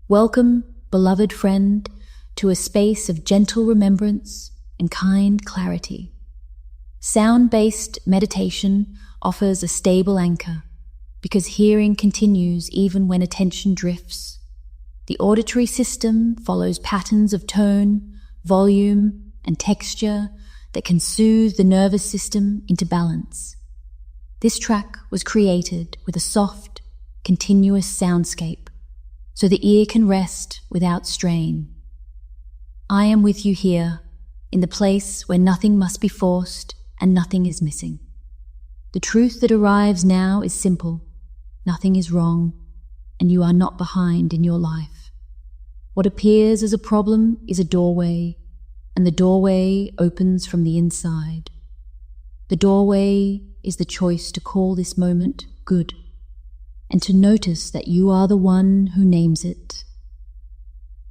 Welcome, beloved friend, to a space of gentle remembrance and kind clarity. Sound-based meditation offers a stable anchor because hearing continues even when attention drifts. The auditory system follows patterns of tone, volume, and texture that can soothe the nervous system into balance. This track was created with a soft, continuous soundscape so the ear can rest without strain. I am with you here, in the place where nothing must be forced and nothing is missing. The truth that arrives now is simple. Nothing is wrong, and you are not behind in your life. What appears as a problem is a doorway, and the doorway opens from the inside. The doorway is the choice to call this moment good, and to notice that you are the one who names it.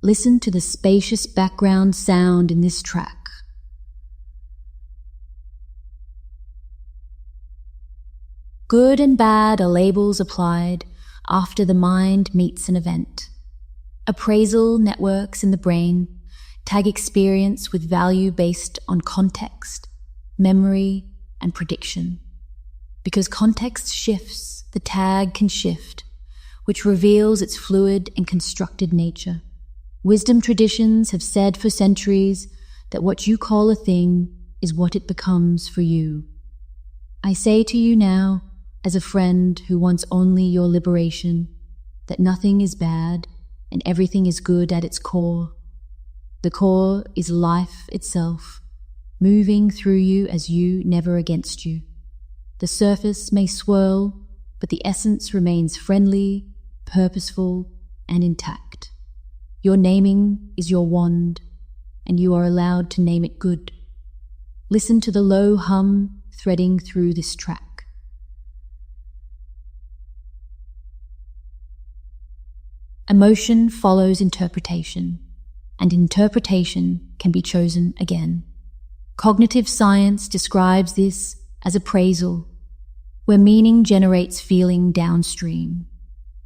Listen to the spacious background sound in this track. Good and bad are labels applied after the mind meets an event. Appraisal networks in the brain tag experience with value based on context, memory, and prediction. Because context shifts, the tag can shift, which reveals its fluid and constructed nature. Wisdom traditions have said for centuries that what you call a thing is what it becomes for you. I say to you now, as a friend who wants only your liberation, that nothing is bad and everything is good at its core. The core is life itself, moving through you as you, never against you. The surface may swirl, but the essence remains friendly, purposeful, and intact. Your naming is your wand, and you are allowed to name it good. Listen to the low hum threading through this track. Emotion follows interpretation, and interpretation can be chosen again. Cognitive science describes this as appraisal, where meaning generates feeling downstream.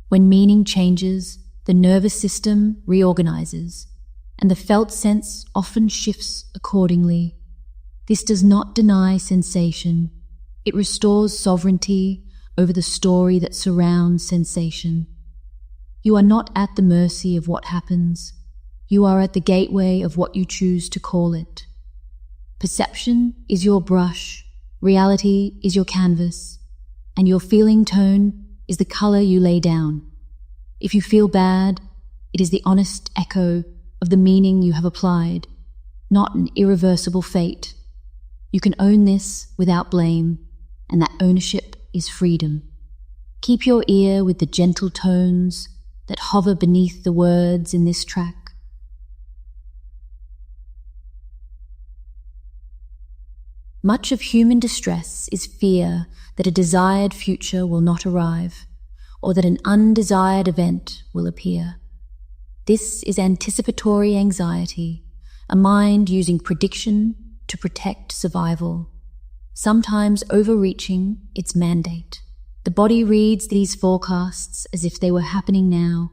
When meaning changes, the nervous system reorganizes, and the felt sense often shifts accordingly. This does not deny sensation. It restores sovereignty over the story that surrounds sensation. You are not at the mercy of what happens. You are at the gateway of what you choose to call it. Perception is your brush, reality is your canvas, and your feeling tone is the color you lay down. If you feel bad, it is the honest echo of the meaning you have applied, not an irreversible fate. You can own this without blame, and that ownership is freedom. Keep your ear with the gentle tones that hover beneath the words in this track. Much of human distress is fear that a desired future will not arrive, or that an undesired event will appear. This is anticipatory anxiety, a mind using prediction to protect survival, sometimes overreaching its mandate. The body reads these forecasts as if they were happening now,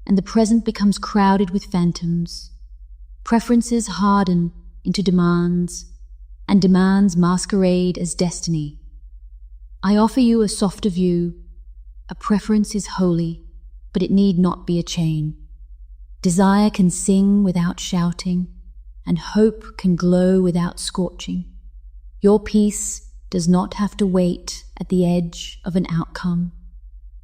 and the present becomes crowded with phantoms. Preferences harden into demands, and demands masquerade as destiny. I offer you a softer view. A preference is holy, but it need not be a chain. Desire can sing without shouting, and hope can glow without scorching. Your peace does not have to wait at the edge of an outcome.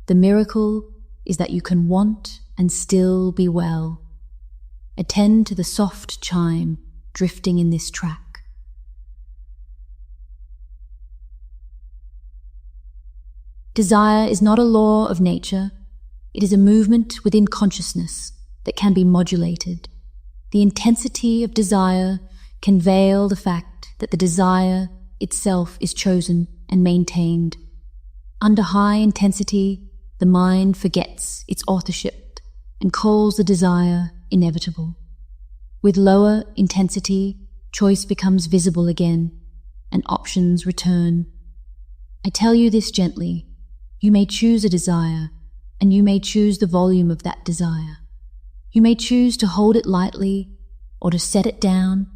The miracle is that you can want and still be well. Attend to the soft chime drifting in this track. Desire is not a law of nature. It is a movement within consciousness that can be modulated. The intensity of desire can veil the fact that the desire itself is chosen and maintained. Under high intensity, the mind forgets its authorship and calls the desire inevitable. With lower intensity, choice becomes visible again, and options return. I tell you this gently. You may choose a desire, and you may choose the volume of that desire. You may choose to hold it lightly, or to set it down,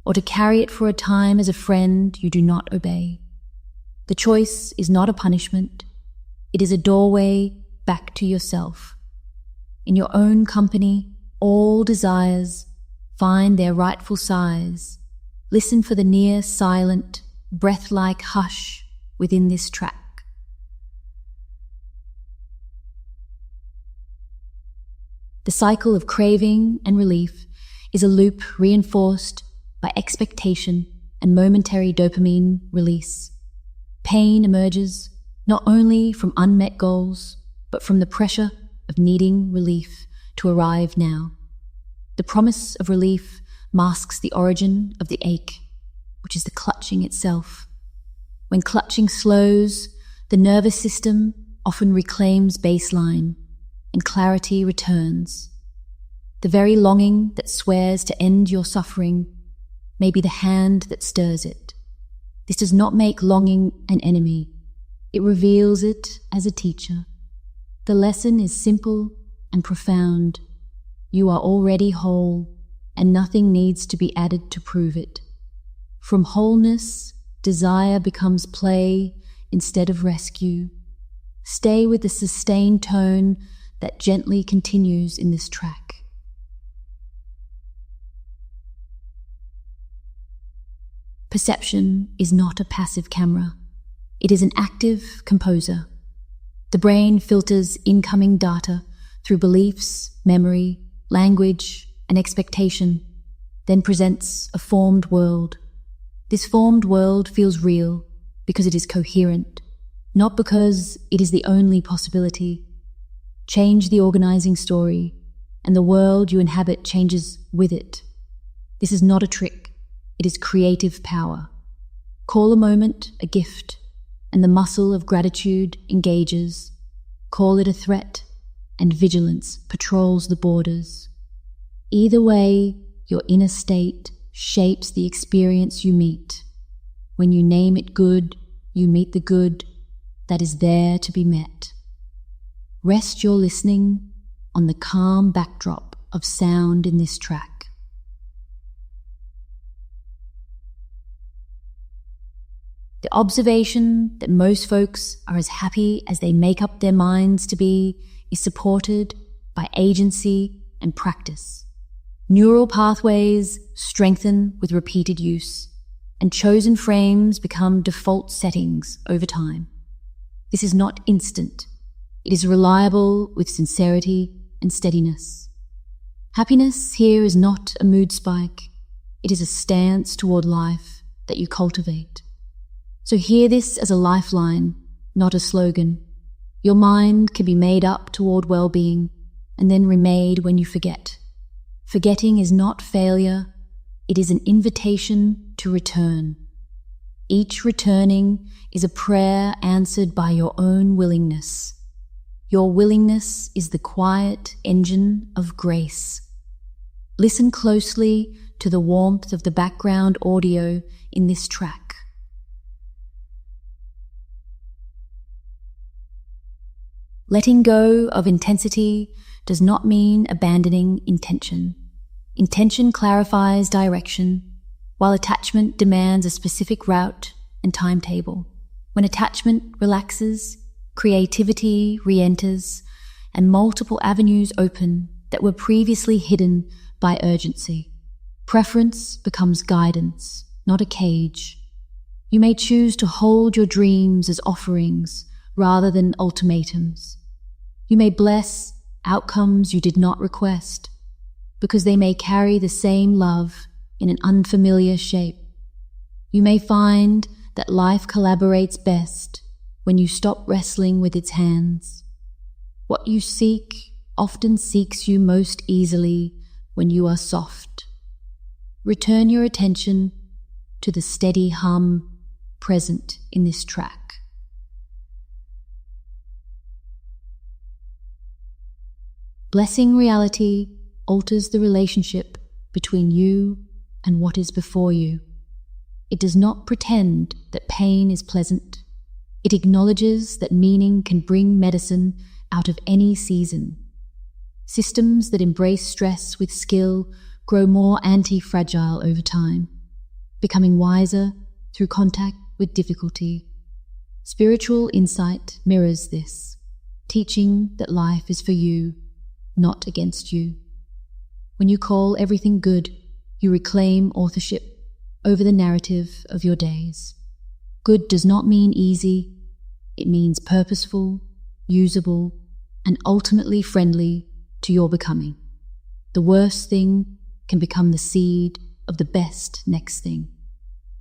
or to carry it for a time as a friend you do not obey. The choice is not a punishment. It is a doorway back to yourself. In your own company, all desires find their rightful size. Listen for the near silent, breath-like hush within this track. The cycle of craving and relief is a loop reinforced by expectation and momentary dopamine release. Pain emerges not only from unmet goals, but from the pressure of needing relief to arrive now. The promise of relief masks the origin of the ache, which is the clutching itself. When clutching slows, the nervous system often reclaims baseline, and clarity returns. The very longing that swears to end your suffering may be the hand that stirs it. This does not make longing an enemy. It reveals it as a teacher. The lesson is simple and profound. You are already whole, and nothing needs to be added to prove it. From wholeness, desire becomes play instead of rescue. Stay with the sustained tone that gently continues in this track. Perception is not a passive camera. It is an active composer. The brain filters incoming data through beliefs, memory, language, and expectation, then presents a formed world. This formed world feels real because it is coherent, not because it is the only possibility. Change the organizing story, and the world you inhabit changes with it. This is not a trick. It is creative power. Call a moment a gift, and the muscle of gratitude engages. Call it a threat, and vigilance patrols the borders. Either way, your inner state shapes the experience you meet. When you name it good, you meet the good that is there to be met. Rest your listening on the calm backdrop of sound in this track. The observation that most folks are as happy as they make up their minds to be is supported by agency and practice. Neural pathways strengthen with repeated use, and chosen frames become default settings over time. This is not instant. It is reliable with sincerity and steadiness. Happiness here is not a mood spike. It is a stance toward life that you cultivate. So hear this as a lifeline, not a slogan. Your mind can be made up toward well-being and then remade when you forget. Forgetting is not failure. It is an invitation to return. Each returning is a prayer answered by your own willingness. Your willingness is the quiet engine of grace. Listen closely to the warmth of the background audio in this track. Letting go of intensity does not mean abandoning intention. Intention clarifies direction, while attachment demands a specific route and timetable. When attachment relaxes, creativity re-enters, and multiple avenues open that were previously hidden by urgency. Preference becomes guidance, not a cage. You may choose to hold your dreams as offerings rather than ultimatums. You may bless outcomes you did not request, because they may carry the same love in an unfamiliar shape. You may find that life collaborates best when you stop wrestling with its hands. What you seek often seeks you most easily when you are soft. Return your attention to the steady hum present in this track. Blessing reality alters the relationship between you and what is before you. It does not pretend that pain is pleasant. It acknowledges that meaning can bring medicine out of any season. Systems that embrace stress with skill grow more anti-fragile over time, becoming wiser through contact with difficulty. Spiritual insight mirrors this, teaching that life is for you, not against you. When you call everything good, you reclaim authorship over the narrative of your days. Good does not mean easy. It means purposeful, usable, and ultimately friendly to your becoming. The worst thing can become the seed of the best next thing.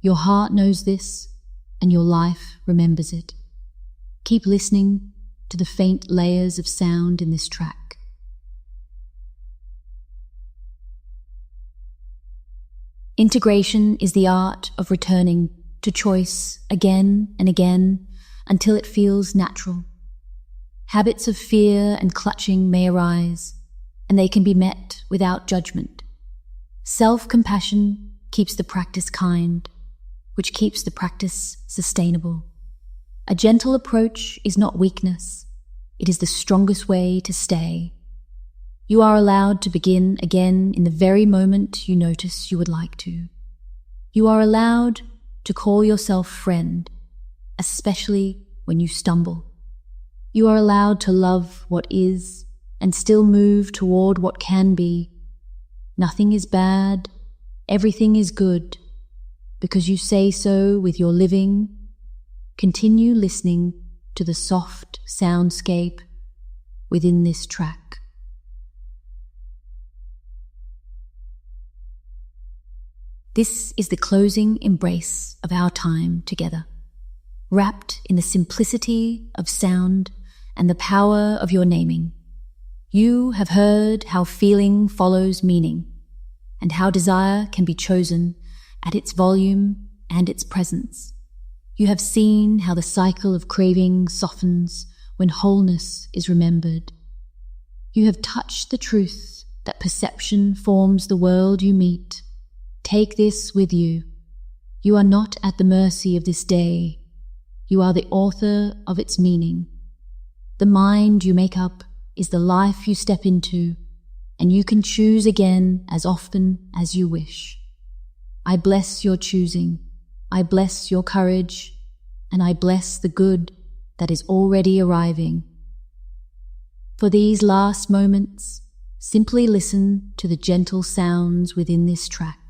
Your heart knows this, and your life remembers it. Keep listening to the faint layers of sound in this track. Integration is the art of returning to choice again and again until it feels natural. Habits of fear and clutching may arise, and they can be met without judgment. Self-compassion keeps the practice kind, which keeps the practice sustainable. A gentle approach is not weakness. It is the strongest way to stay. You are allowed to begin again in the very moment you notice you would like to. You are allowed to call yourself friend, especially when you stumble. You are allowed to love what is and still move toward what can be. Nothing is bad, everything is good. Because you say so with your living, continue listening to the soft soundscape within this track. This is the closing embrace of our time together, wrapped in the simplicity of sound and the power of your naming. You have heard how feeling follows meaning, and how desire can be chosen at its volume and its presence. You have seen how the cycle of craving softens when wholeness is remembered. You have touched the truth that perception forms the world you meet. Take this with you. You are not at the mercy of this day. You are the author of its meaning. The mind you make up is the life you step into, and you can choose again as often as you wish. I bless your choosing. I bless your courage, and I bless the good that is already arriving. For these last moments, simply listen to the gentle sounds within this track.